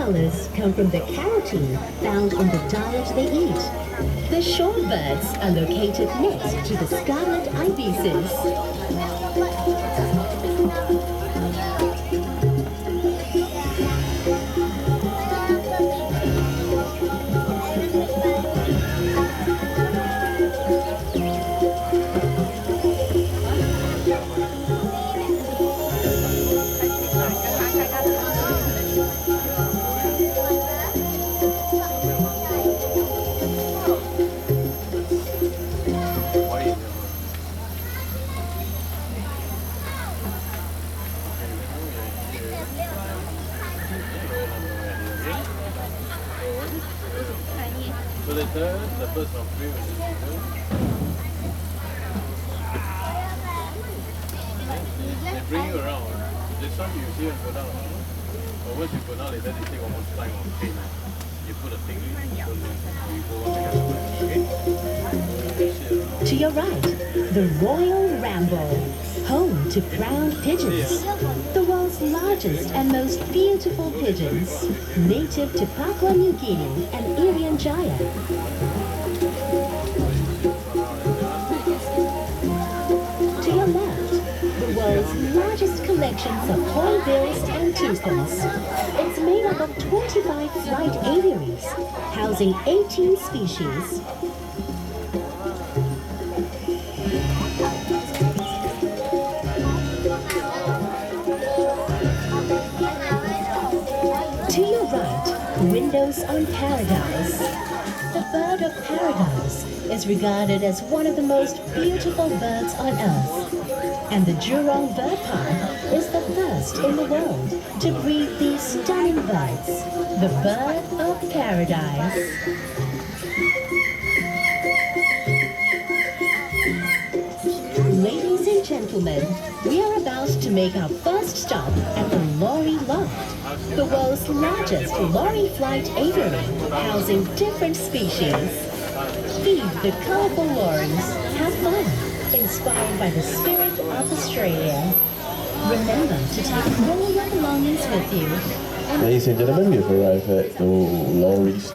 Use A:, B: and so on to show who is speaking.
A: colors come from the carotene found in the diet they eat. The shorebirds are located next to the scarlet ibises.
B: So the first of three was they bring you around. This one you see and go down. But once you go down, they take almost time on train. You put a thing in, so you go on together.
A: To your right, the Royal Ramble, home to crowned pigeons, the world's largest and most beautiful pigeons, native to Papua New Guinea and Irian Jaya. To your left, the world's largest collections of hornbills and toucans. It's made up of 25 flight aviaries, housing 18 species. To your right, windows on paradise. The bird of paradise is regarded as one of the most beautiful birds on earth. And the Jurong Bird Park is the first in the world to breed these stunning birds, the bird of paradise. Ladies and gentlemen, we are about to make our first stop at the Lorry Loft, the world's largest lorry flight aviary, housing different species. Feed the colorful lorries, have fun, inspired by the spirit of Australia. Remember to take all your belongings with you.
C: Ladies and gentlemen, we have arrived at the lorry